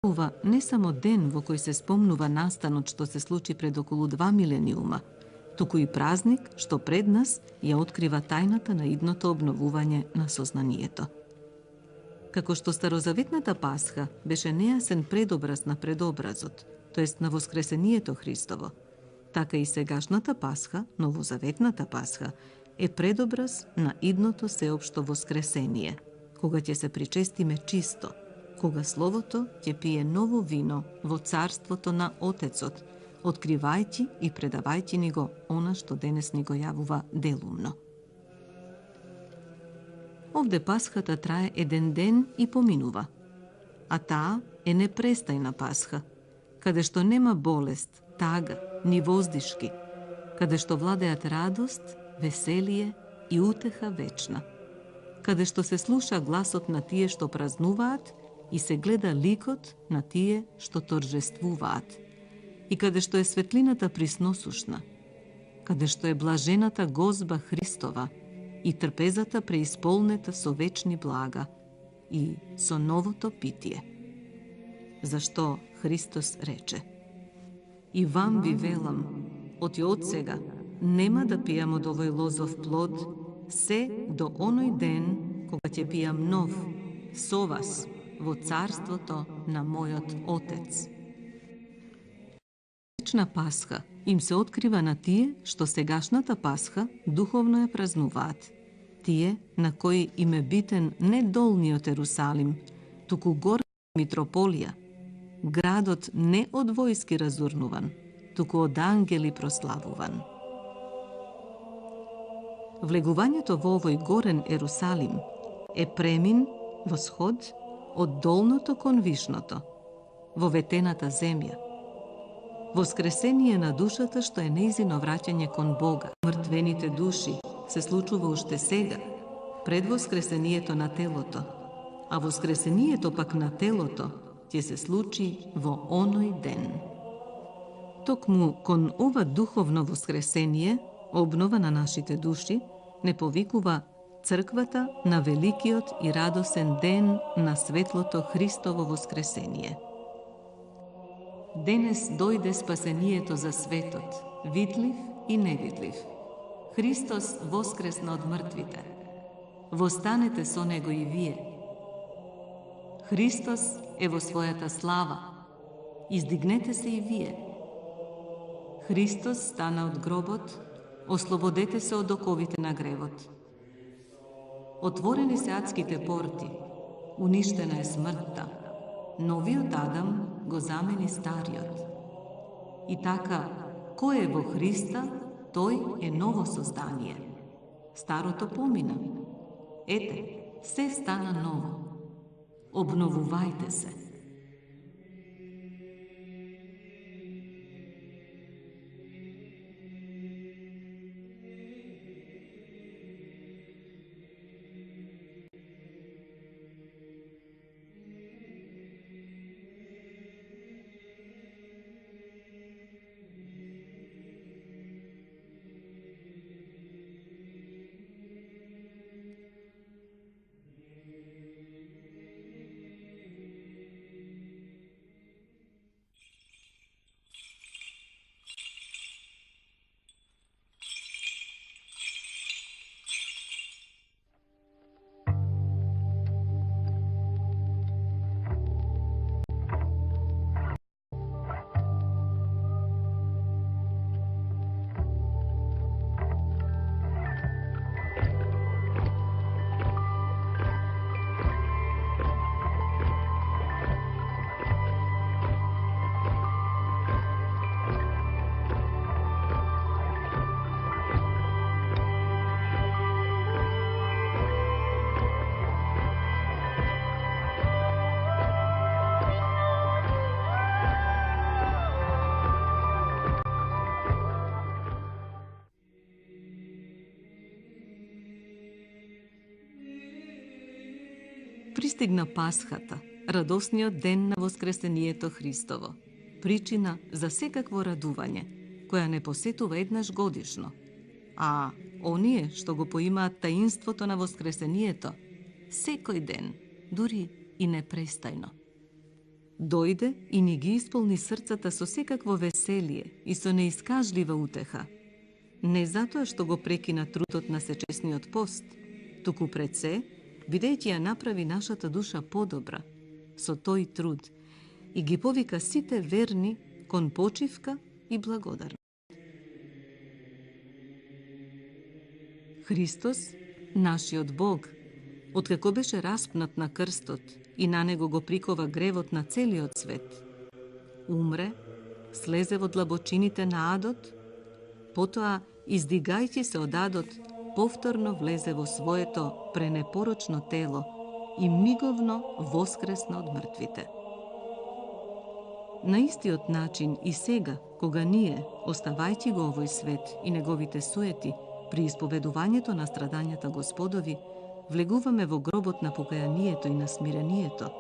Ова не само ден во кој се спомнува настанот што се случи пред околу 2 милениума, туку и празник што пред нас ја открива тајната на идното обновување на сознанието. Како што старозаветната Пасха беше нејасен предобраз на предобразот, тоест на воскресението Христово, така и сегашната Пасха, новозаветната Пасха, е предобраз на идното сеопшто воскресение, кога ќе се причестиме чисто, кога Словото ќе пие ново вино во царството на Отецот, откривајќи и предавајќи ни го она што денес ни го јавува делумно. Овде Пасхата трае еден ден и поминува, а таа е непрестајна Пасха, каде што нема болест, тага, ни воздишки, каде што владеат радост, веселие и утеха вечна, каде што се слуша гласот на тие што празнуваат и се гледа ликот на тие што торжествуваат, и каде што е светлината присносушна, каде што е блажената гозба Христова и трпезата преисполнета со вечни блага и со новото питие. Зашто Христос рече: И вам ви велам, од сега нема да пијам од овој лозов плод, се до оној ден кога ќе пијам нов со вас во царството на мојот Отец. Вечна Пасха им се открива на тие што сегашната Пасха духовно ја празнуваат, тие на кои им е битен не долниот Ерусалим, туку горната митрополија, градот не од војски разурнуван, туку од ангели прославуван. Влегувањето во овој горен Ерусалим е премин во сход од долното кон вишното, во ветената земја. Воскресение на душата што е нејзино враќање кон Бога. Мртвените души се случува уште сега, пред воскресението на телото, а воскресението пак на телото ќе се случи во оној ден. Токму кон ова духовно воскресение, обнова на нашите души, не повикува црквата на великиот и радосен ден на светлото Христово воскресение. Денес дојде спасението за светот, видлив и невидлив. Христос воскресна од мртвите. Востанете со Него и вие. Христос е во својата слава. Издигнете се и вие. Христос стана од гробот, ослободете се од оковите на гревот. Отворени се адските порти, уништена е смртта, новиот Адам го замени стариот. И така, кој е во Христа, тој е ново создание. Старото помина. Ете, се стана ново. Обновувајте се. Пристигна Пасхата, радосниот ден на воскресението Христово, причина за секакво радување, која не посетува еднаш годишно, а оние што го поимаат таинството на воскресението, секој ден, дури и непрестајно. Дојде и ни ги исполни срцата со секакво веселие и со неискажлива утеха. Не затоа што го прекина трудот на сечесниот пост, туку пред се, бидејќи ја направи нашата душа подобра, со тој труд, и ги повика сите верни кон почивка и благодарност. Христос, нашиот Бог, откако беше распнат на крстот и на него го прикова гревот на целиот свет, умре, слезе во длабочините на адот, потоа, издигајќи се од адот, повторно влезе во своето пренепорочно тело и миговно воскресна од мртвите. На истиот начин и сега, кога ние, оставајќи го овој свет и неговите суети, при исповедувањето на страдањата Господови, влегуваме во гробот на покаянието и на смирението.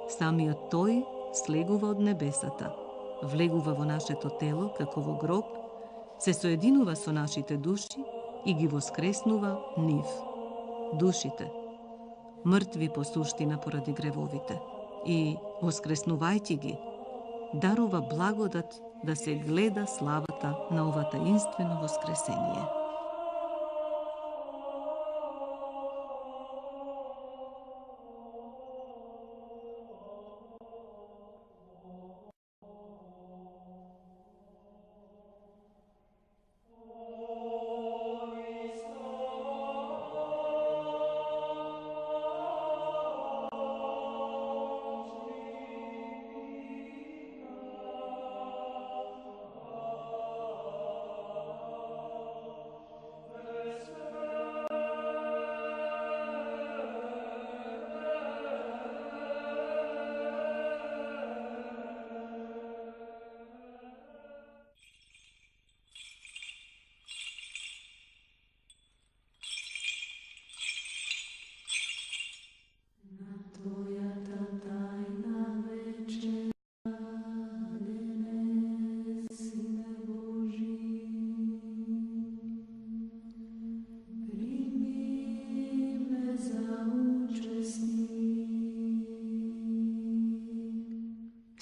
Самиот тој слегува од небесата, влегува во нашето тело како во гроб, се соединува со нашите души и ги воскреснува нив. Душите, мртви по суштина поради гревовите, и, воскреснувајќи ги, дарува благодат да се гледа славата на ова таинствено воскресение.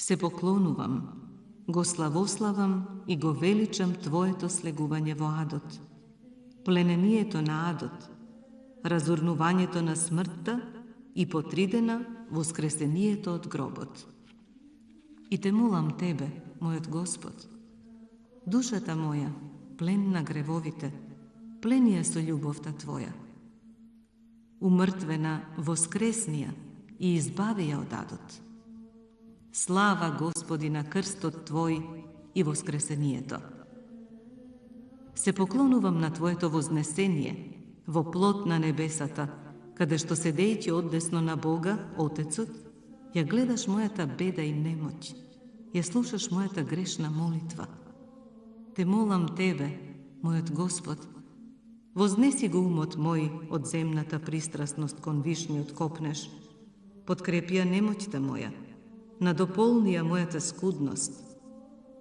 Се поклонувам, го славославам и го величам Твоето слегување во адот, пленението на адот, разурнувањето на смртта и по 3 дена воскресението од гробот. И те молам Тебе, мојот Господ, душата моја, плен на гревовите, плени ја со љубовта Твоја. Умртвена, воскресни ја и избави ја од адот. Слава Господи на крстот Твој и воскресението. Се поклонувам на Твоето вознесение во плот на небесата, каде што седејќи оддесно на Бога, Отецот, ја гледаш мојата беда и немоќ, ја слушаш мојата грешна молитва. Те молам Тебе, мојот Господ, вознеси го умот мој од земната пристрасност кон вишниот копнеш, подкрепи ја немоќта моја, надополни ја мојата скудност,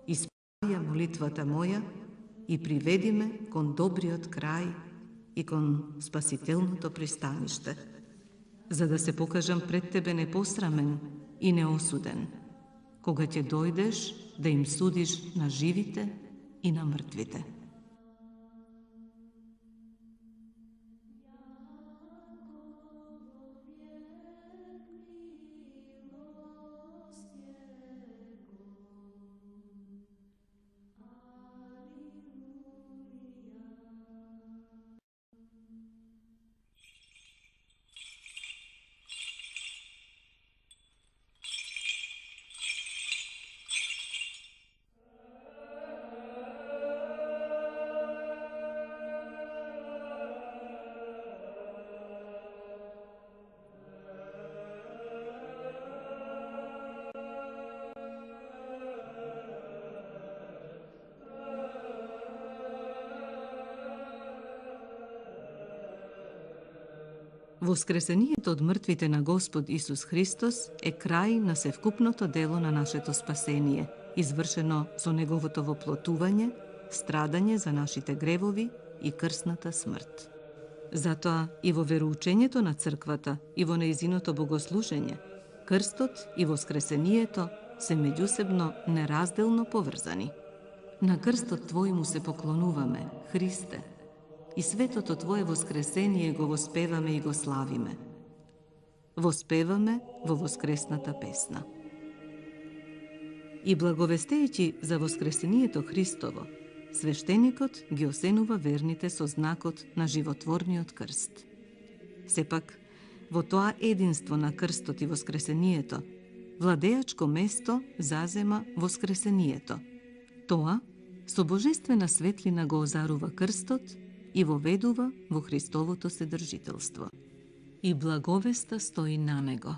исправи ја молитвата моја и приведи ме кон добриот крај и кон спасителното пристаниште, за да се покажам пред Тебе непосрамен и неосуден, кога ќе дојдеш да им судиш на живите и на мртвите. Воскресението од мртвите на Господ Исус Христос е крај на севкупното дело на нашето спасение, извршено со Неговото воплотување, страдање за нашите гревови и крсната смрт. Затоа и во вероучењето на црквата и во нејзиното богослужење, Крстот и воскресението се меѓусебно неразделно поврзани. На крстот Твој му се поклонуваме, Христе, и светото Твое воскресение го воспеваме и го славиме. Воспеваме во воскресната песна. И благовестејќи за воскресението Христово, свештеникот ги осенува верните со знакот на животворниот крст. Сепак, во тоа единство на крстот и воскресението, владеачко место зазема воскресението. Тоа со божествена светлина го озарува крстот и воведува во Христовото содржителство. И благовеста стои на него.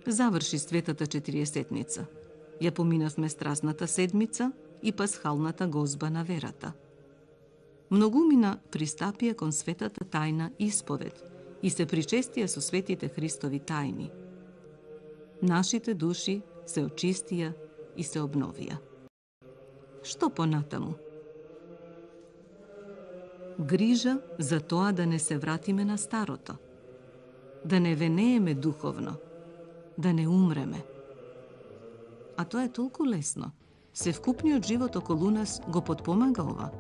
Заврши светата четириесетница. Ја поминавме Страсната седмица и Пасхалната гозба на верата. Многумина пристапија кон светата тајна исповед и се причестија со светите Христови тајни. Нашите души се очистија и се обновија. Што понатаму? Грижа за тоа да не се вратиме на старото, да не венееме духовно, да не умреме. А тоа е толку лесно. Севкупниот живот околу нас го потпомага ова.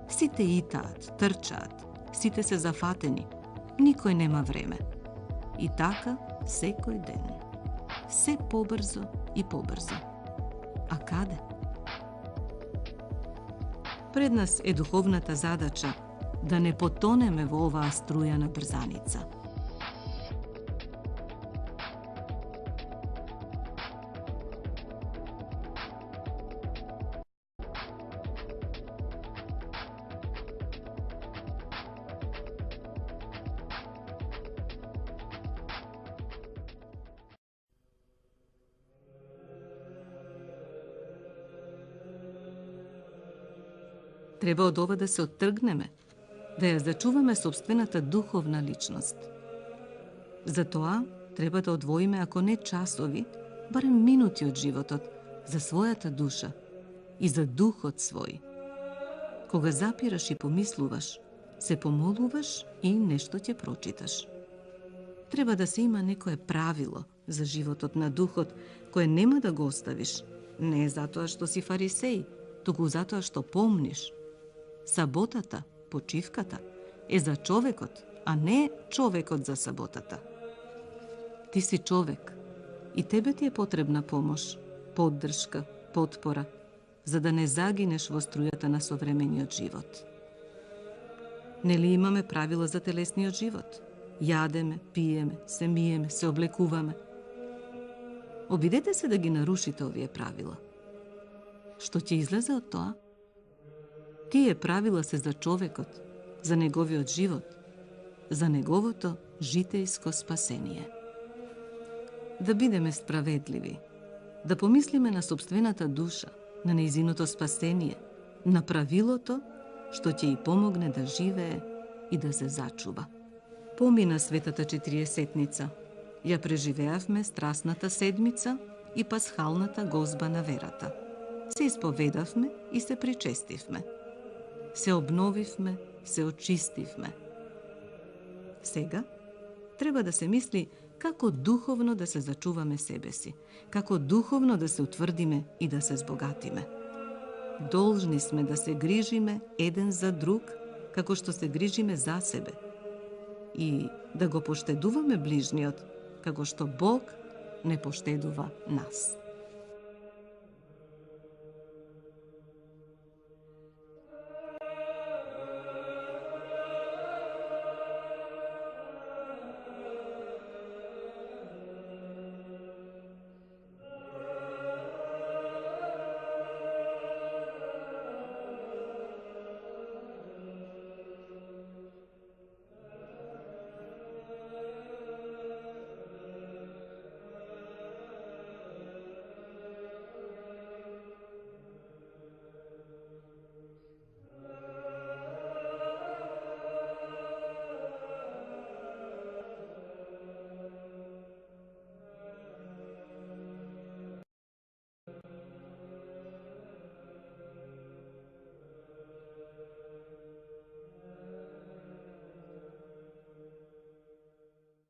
Сите итаат, трчаат, сите се зафатени, никој нема време. И така секој ден. Се побрзо и побрзо. А каде? Пред нас е духовната задача да не потонеме во оваа струја на брзаница. Треба од ова да се оттргнеме, да ја зачуваме собствената духовна личност. Затоа треба да одвоиме, ако не часови, барем минути од животот за својата душа и за духот свој. Кога запираш и помислуваш, се помолуваш и нешто ќе прочиташ. Треба да се има некое правило за животот на духот, кое нема да го оставиш, не затоа што си фарисеј, туку затоа што помниш. Саботата, почивката, е за човекот, а не човекот за саботата. Ти си човек и тебе ти е потребна помош, поддршка, потпора, за да не загинеш во струјата на современиот живот. Нели имаме правила за телесниот живот? Јадеме, пиеме, се миеме, се облекуваме. Обидете се да ги нарушите овие правила. Што ќе излезе од тоа? Тие правила се за човекот, за неговиот живот, за неговото житејско спасение. Да бидеме справедливи, да помислиме на собствената душа, на нејзиното спасение, на правилото што ќе ѝ помогне да живее и да се зачува. Помина светата Четириесетница. Ја преживеавме страсната седмица и пасхалната гозба на верата. Се исповедавме и се причестивме. Се обновивме, се очистивме. Сега треба да се мисли како духовно да се зачуваме себе си, како духовно да се утврдиме и да се збогатиме. Должни сме да се грижиме еден за друг, како што се грижиме за себе. И да го поштедуваме ближниот, како што Бог не поштедува нас.